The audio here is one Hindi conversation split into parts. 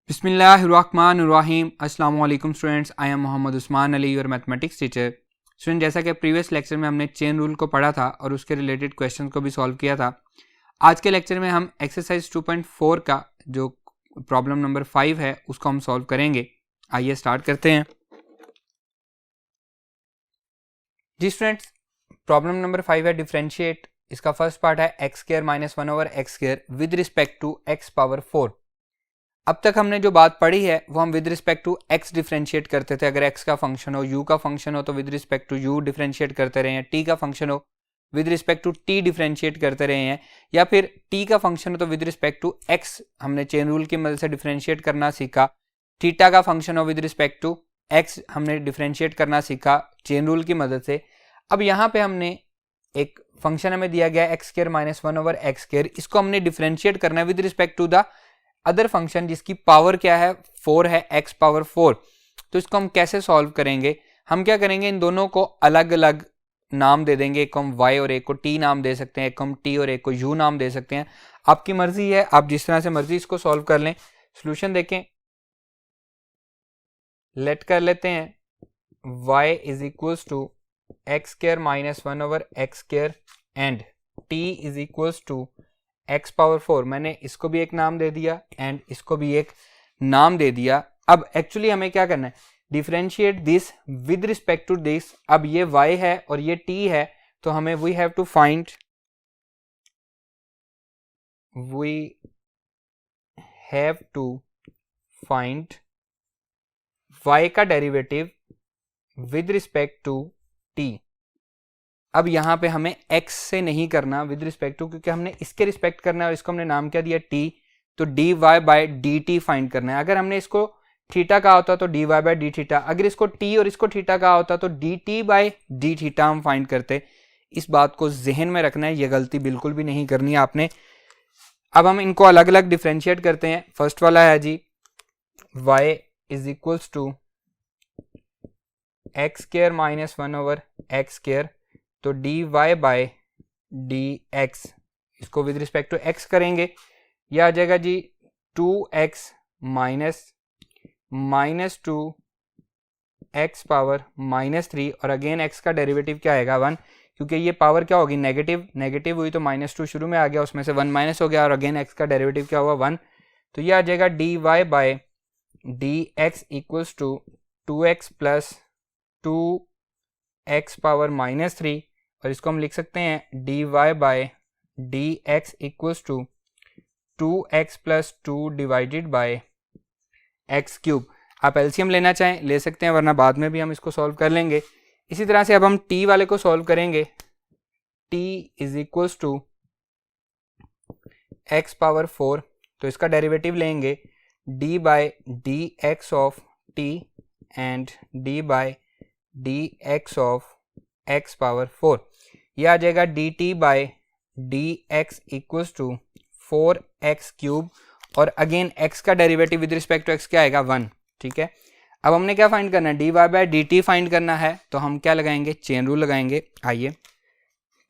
बिस्मिल्लाहिर्रहमानिर्रहीम। अस्सलाम वालेकुम students, I am Mohammad Usman Ali, your mathematics teacher. Student, जैसा कि प्रीवियस लेक्चर में हमने चेन रूल को पढ़ा था और उसके रिलेटेड क्वेश्चन को भी सॉल्व किया था, आज के लेक्चर में हम एक्सरसाइज 2.4 का जो प्रॉब्लम नंबर 5 है उसको हम सॉल्व करेंगे। आइए स्टार्ट करते हैं। जी स्टूडेंट्स, प्रॉब्लम नंबर 5 है डिफरेंशिएट। इसका फर्स्ट पार्ट है x square minus 1 over x square with respect to x power 4। अब तक हमने जो बात पढ़ी है वो हम with respect to x differentiate करते थे। अगर एक्स का फंक्शन हो, यू का फंक्शन हो तो with respect to u differentiate करते रहे हैं। टी का फंक्शन हो with respect to t differentiate करते रहे हैं, या फिर टी का फंक्शन हो तो विद रिस्पेक्ट टू एक्स हमने चेन रूल की मदद से डिफरेंशिएट करना सीखा। थीटा का फंक्शन हो विद रिस्पेक्ट टू एक्स हमने डिफरेंशिएट करना सीखा चेन रूल की मदद से। अब यहाँ पे हमने एक फंक्शन हमें दिया गया x square minus 1 over x square, इसको हमने डिफरेंशिएट करना है with respect to the other function जिसकी पावर क्या है 4 है, x पावर 4। तो इसको हम कैसे सॉल्व करेंगे? हम क्या करेंगे, इन दोनों को अलग अलग नाम दे देंगे। एक को हम y और एक को t नाम दे सकते हैं, एक को हम t और एक को u नाम दे सकते हैं। आपकी मर्जी है, आप जिस तरह से मर्जी इसको सॉल्व कर लें। सॉल्यूशन देखें, लेट कर लेते हैं y is equals to x square minus 1 over x square and t is equals to x power 4। मैंने इसको भी एक नाम दे दिया एंड इसको भी एक नाम दे दिया। अब एक्चुअली हमें क्या करना है, differentiate this with respect to this. अब ये y है और ये t है, तो हमें we have to find y का derivative with respect to t। अब यहाँ पे हमें x से नहीं करना विद रिस्पेक्ट टू, क्योंकि हमने इसके रिस्पेक्ट करना है और इसको हमने नाम क्या दिया t, तो dy बाय dt फाइंड करना है। अगर हमने इसको थीटा कहा होता तो dy बाय डी थीटा, अगर इसको t और इसको थीटा कहा होता तो dt बाय डी थीटा हम फाइंड करते। इस बात को जहन में रखना है, ये गलती बिल्कुल भी नहीं करनी है आपने। अब हम इनको अलग अलग डिफरेंशिएट करते हैं। फर्स्ट वाला है जी y is equals to x square minus 1 over x square, तो dy बाय dx, इसको विद रिस्पेक्ट टू x करेंगे, यह आ जाएगा जी 2x minus 2 x power minus 3, और अगेन x का डेरिवेटिव क्या आएगा 1, क्योंकि ये पावर क्या होगी नेगेटिव, नेगेटिव हुई तो -2 शुरू में आ गया, उसमें से 1 माइनस हो गया और अगेन x का डेरिवेटिव क्या हुआ 1। तो ये आ जाएगा dy by dx equals to 2x plus 2x power minus 3, और इसको हम लिख सकते हैं dy by dx equals to 2x plus 2 divided by x cube. आप एलसीएम लेना चाहें ले सकते हैं, वरना बाद में भी हम इसको सॉल्व कर लेंगे। इसी तरह से अब हम t वाले को सॉल्व करेंगे। t is equals to x power 4, तो इसका डेरिवेटिव लेंगे d by D x of t and d by D x of x power 4। यह आ जाएगा dt by D x equals to 4x cube, और अगेन x का derivative with respect to x क्या आएगा 1। ठीक है, अब हमने क्या फाइंड करना है, dy बाय dt फाइंड करना है, तो हम क्या लगाएंगे, चेन रूल लगाएंगे। आइए,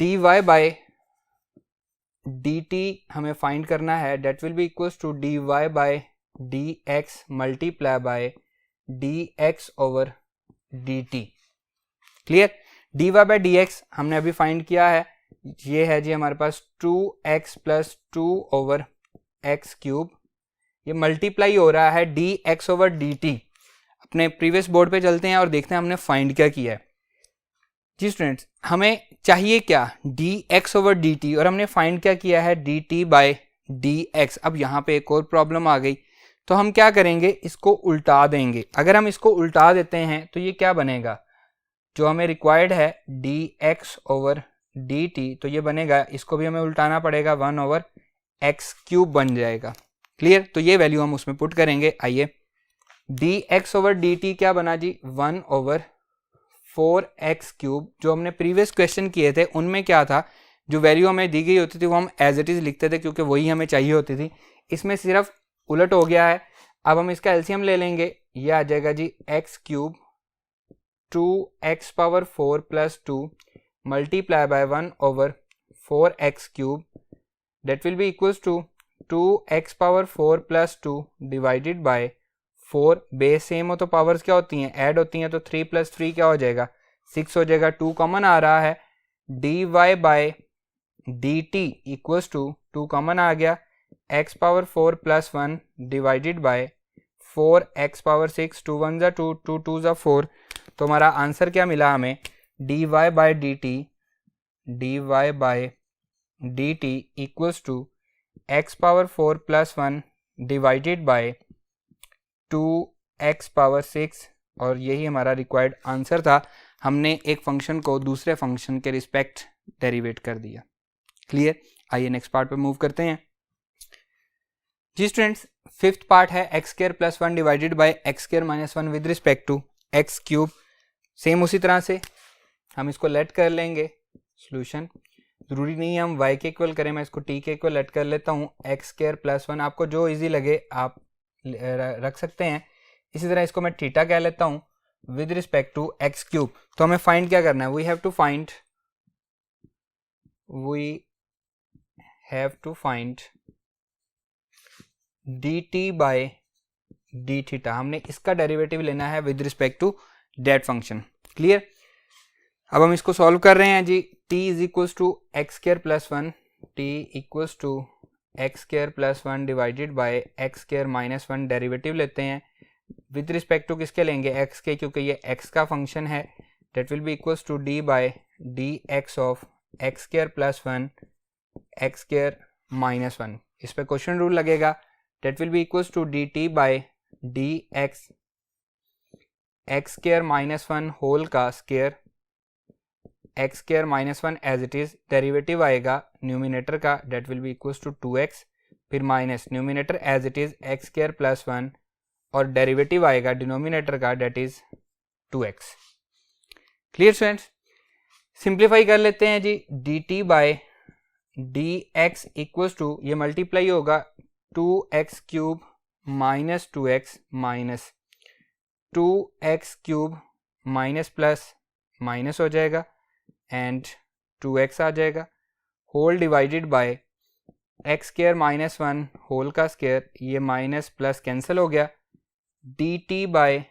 dy बाय dt हमें फाइंड करना है, that will be equals to dy by dx multiply by dx over dt। Clear, dy by dx हमने अभी फाइंड किया है, ये है जी हमारे पास 2x plus 2 over x cube, ये मल्टीप्लाई हो रहा है dx ओवर dt। अपने प्रीवियस बोर्ड पे चलते हैं और देखते हैं हमने फाइंड क्या किया है। जी स्टूडेंट्स, हमें चाहिए क्या, dx ओवर dt, और हमने फाइंड क्या किया है dt बाय dx। अब यहाँ पे एक और प्रॉब्लम आ गई, तो हम क्या करेंगे, इसको उल्टा देंगे। अगर हम इसको उल्टा देते हैं तो ये क्या बनेगा, जो हमें रिक्वायर्ड है dx ओवर dt, तो ये बनेगा, इसको भी हमें उल्टाना पड़ेगा, 1 ओवर x क्यूब बन जाएगा। क्लियर, तो ये वैल्यू हम उसमें पुट करेंगे। आइए, dx ओवर dt क्या बना जी 1 ओवर 4x क्यूब। जो हमने प्रीवियस क्वेश्चन किए थे उनमें क्या था, जो वैल्यू हमें दी गई होती थी वो हम एज इट इज लिखते थे, क्योंकि वही हमें चाहिए होती थी। इसमें सिर्फ उलट हो गया है। अब हम इसका एलसीएम ले लेंगे, ये आ जाएगा जी x cube 2x power 4 plus 2 multiply by 1 over 4x cube, that will be equals to 2x power 4 plus 2 divided bye 4, base same हो तो पावर्स क्या होती हैं, ऐड होती हैं, तो 3 प्लस 3 क्या हो जाएगा, 6 हो जाएगा। 2 कॉमन आ रहा है, dy by dt equals to 2 common आ गया, x power 4 plus 1 divided by 4x power 6, 2 1 जा 2, 2 2 जा 4। तो हमारा आंसर क्या मिला हमें, dy by dt equals to x power 4 plus 1 divided by 2x power 6, और यही हमारा रिक्वायर्ड आंसर था। हमने एक फंक्शन को दूसरे फंक्शन के रिस्पेक्ट डेरिवेट कर दिया। क्लियर। आइए नेक्स्ट पार्ट पे मूव करते हैं। जी स्टूडेंट्स, फिफ्थ पार्ट है x square plus 1 divided by x square minus 1 with respect to x cube. Same उसी तरह से हम इसको लेट कर लेंगे सॉल्यूशन। जरूरी नहीं है हम y के इक्वल करें, मैं इसको t के इक्वल लेट कर लेता हूँ। एक्स स्क्वायर प्लस 1, आपको जो इजी लगे आप रख सकते हैं। इसी तरह इसको मैं थीटा कह लेता हूँ with respect to x cube. तो हमें फाइंड क्या करना है, we have to find dt by D theta. हमने इसका डेरिवेटिव लेना है with respect to that function. Clear. अब हम इसको सॉल्व कर रहे हैं जी। t is equals to x square plus 1, t equals to x square plus 1 divided by x square minus 1। Derivative लेते हैं विद रिस्पेक्ट टू किसके लेंगे, x के, क्योंकि ये x का फंक्शन है। That will be equals to d by D x of X square plus 1 X square minus 1। इस पर क्वेश्चन रूल लगेगा। That will be equals to dt by D X X square minus 1 whole का square X square minus 1 as it is. Derivative आएगा न्यूमिनेटर का, that will be equals to 2x, फिर minus numerator as it is X square plus 1, और डेरिवेटिव आएगा डिनोमिनेटर का, that is 2x। Clear students. Simplify कर लेते हैं जी। dt by D x equals to, ये मल्टीप्लाई होगा 2x cube minus 2x minus 2x cube minus plus minus हो जाएगा एंड 2x आ जाएगा, whole divided by x square minus 1 whole का स्क्वायर, ये माइनस प्लस कैंसिल हो गया। dt by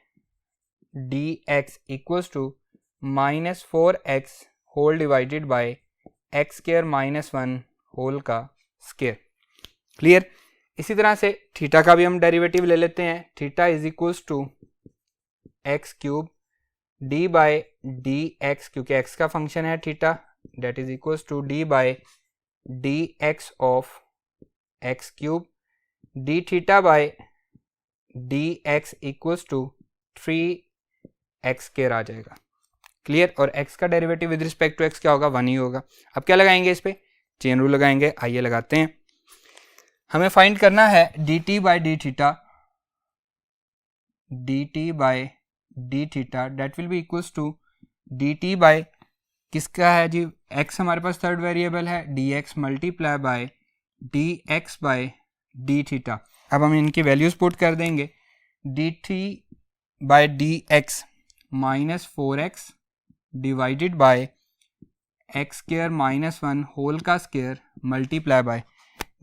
D x equals to minus 4x whole divided by x square minus 1 whole का स्क्वायर। क्लियर। इसी तरह से थीटा का भी हम डेरिवेटिव ले लेते हैं। Theta is equals to x cube d by D X, क्योंकि x का फंक्शन है theta, that is equals to d by D x of X cube. D theta by D x equals to 3x square आ जाएगा। क्लियर। और x का derivative with respect to x क्या होगा, 1 ही होगा। अब क्या लगाएंगे इस पे, चेन रूल लगाएंगे। आइए लगाते हैं। हमें फाइंड करना है dt by D theta, dt by D theta, that will be equals to dt by किसका है जी, x हमारे पास थर्ड वेरिएबल है, dx multiply by dx by D theta. अब हम इनकी वैल्यूज पुट कर देंगे। dt by dx minus 4x divided by x square minus 1 whole का square multiply by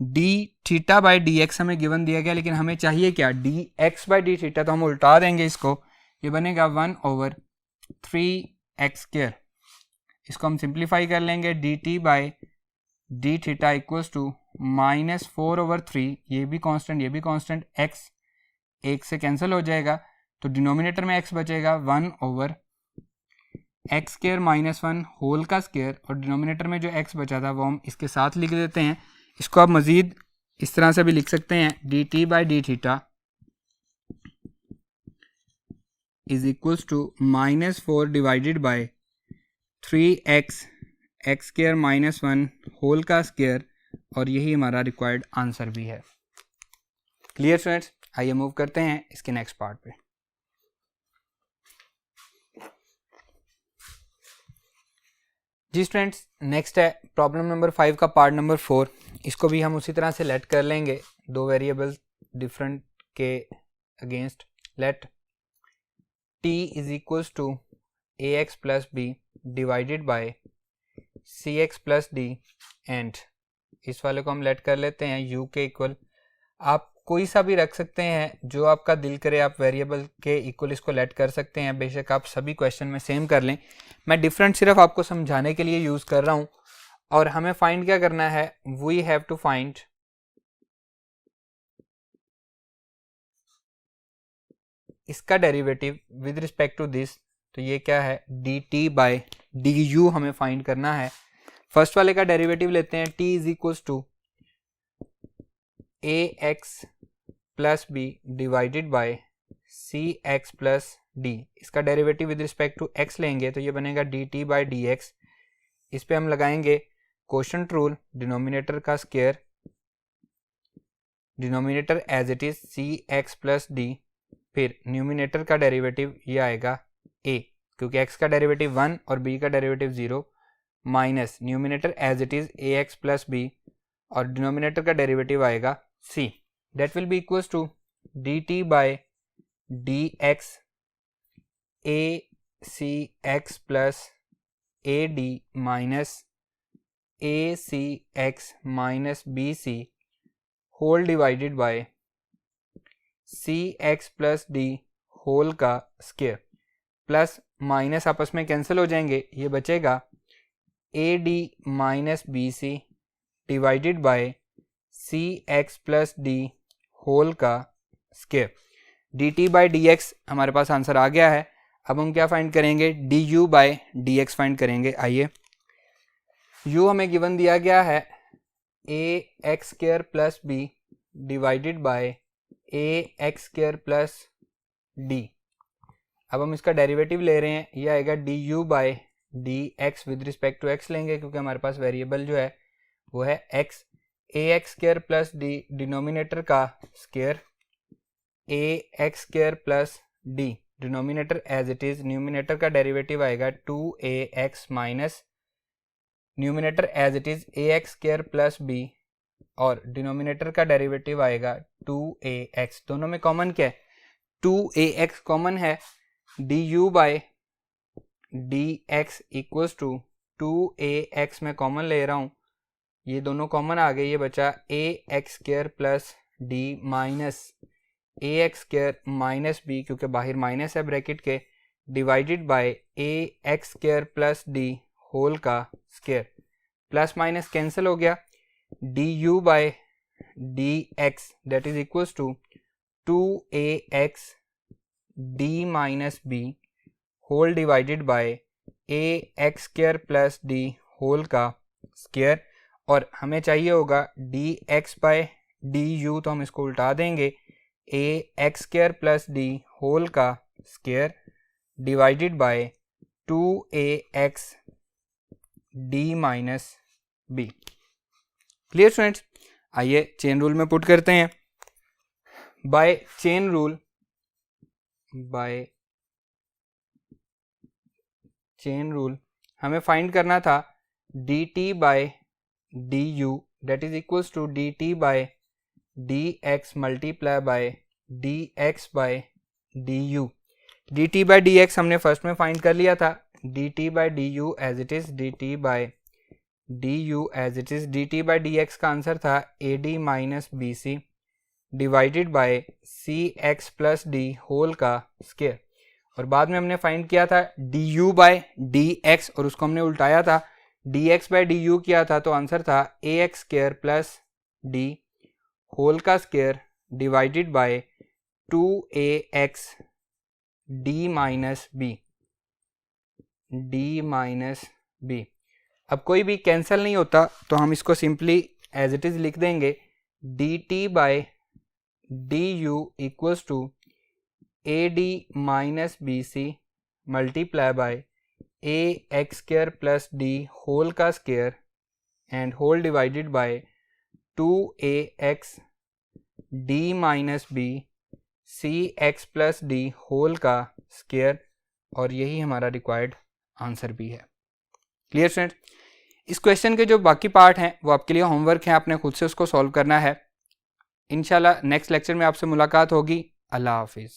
D theta by D X हमें गिवन दिया गया, लेकिन हमें चाहिए क्या, D x by D theta. तो हम उल्टा देंगे इसको, ये बनेगा 1/3x स्क्वायर। इसको हम सिंप्लीफाई कर लेंगे। D t by D theta equals to minus 4/3, ये भी कांस्टेंट ये भी कांस्टेंट, x एक से कैंसिल हो जाएगा, तो डिनोमिनेटर में x बचेगा 1/x स्क्वायर माइनस 1 होल का स्क्वायर, और डिनोमिनेटर में जो x बचा था वो हम इसके साथ लिख देते हैं। इसको आप मज़ीद इस तरह से भी लिख सकते हैं, d t by d theta is equals to -4 divided by 3x x square minus 1 whole का स्क्वायर, और यही हमारा रिक्वायर्ड आंसर भी है। Clear students. आइए मूव करते हैं इसके नेक्स्ट पार्ट पे। जी स्टूडेंट्स, नेक्स्ट है प्रॉब्लम नंबर 5 का पार्ट नंबर 4। इसको भी हम उसी तरह से लेट कर लेंगे, दो वेरिएबल डिफरेंट के against. Let t is equals to ax plus b divided by cx plus d and इस वाले को हम लेट कर लेते हैं u के इक्वल। आप कोई सा भी रख सकते हैं, जो आपका दिल करे आप वेरिएबल के इक्वल इसको लेट कर सकते हैं। बेशक आप सभी क्वेश्चन में सेम कर लें, मैं डिफरेंट सिर्फ आपको समझाने के लिए यूज़ कर रहा हूँ। और हमें फाइंड क्या करना है, वी हैव टू फाइंड इसका derivative with respect to this. तो ये क्या है, dt बाय du हमें फाइंड करना है। फर्स्ट वाले का डेरिवेटिव लेते हैं, t is equals to ax plus B divided by cx plus D. इसका derivative with respect to x लेंगे तो ये बनेगा dt बाय dx। इस पे हम लगाएंगे कोशेंट रूल, डिनोमिनेटर का square, denominator as it is cx plus d, फिर न्यूमिनेटर का डेरिवेटिव ये आएगा a, क्योंकि x का डेरिवेटिव 1 और b का derivative 0, minus numerator as it is ax plus b और डिनोमिनेटर का डेरिवेटिव आएगा c। That will be equals to dt by dx acx plus ad minus acx minus bc whole divided by cx plus D whole का स्क्वायर। प्लस माइनस आपस में कैंसिल हो जाएंगे, ये बचेगा ad minus bc divided by cx plus D whole का स्क्वायर। dt बाय dx हमारे पास आंसर आ गया है। अब हम क्या फाइंड करेंगे, du बाय dx फाइंड करेंगे। आइए, u हमें गिवन दिया गया है ax square plus b divided by ax square plus D. अब हम इसका डेरिवेटिव ले रहे हैं, ये आएगा du by dx with respect to x लेंगे, क्योंकि हमारे पास वेरिएबल जो है वो है x। ax square plus D denominator का square, ax square plus D denominator as it is, numerator का डेरिवेटिव आएगा 2ax minus numerator as it is ax square plus b और डिनोमिनेटर का डेरिवेटिव आएगा 2ax। दोनों में कॉमन क्या है, 2ax कॉमन है। du by dx equals to 2ax में कॉमन ले रहा हूँ, ये दोनों कॉमन आ गए, ये बचा ax square plus d minus ax square minus b, क्योंकि बाहर माइनस है ब्रैकेट के, divided by ax square plus D whole का स्क्वायर। प्लस माइनस कैंसिल हो गया, du by dx that is equals to 2ax d minus b whole divided by ax square plus D whole का स्क्वायर। और हमें चाहिए होगा dx बाय du, तो हम इसको उल्टा देंगे, ax square plus D whole का square divided by 2ax d minus b। Clear students, आइए चेन रूल में पुट करते हैं। By chain rule, by chain rule हमें फाइंड करना था dt by du that is equals to dt by dx multiply by dx by du। dt by dx हमने फर्स्ट में फाइंड कर लिया था, dt by du as it is, dt by du as it is, dt by dx का आंसर था ad minus bc divided by cx plus D whole का स्क्वायर। और बाद में हमने फाइंड किया था du बाय dx और उसको हमने उल्टाया था, dx बाय du किया था, तो आंसर था ax square plus D whole का square divided by 2ax d minus b, d minus b। अब कोई भी कैंसिल नहीं होता, तो हम इसको सिंपली एज इट इज लिख देंगे, dt by du equals to ad minus bc multiply by ax square plus D whole का square and whole divided by 2ax d minus b cx plus D whole का स्क्वायर। और यही हमारा रिक्वायर्ड आंसर भी है। क्लियर स्टूडेंट, इस क्वेश्चन के जो बाकी पार्ट हैं वो आपके लिए होमवर्क है, आपने खुद से उसको सॉल्व करना है। इंशाल्लाह नेक्स्ट लेक्चर में आपसे मुलाकात होगी। अल्लाह हाफिज़।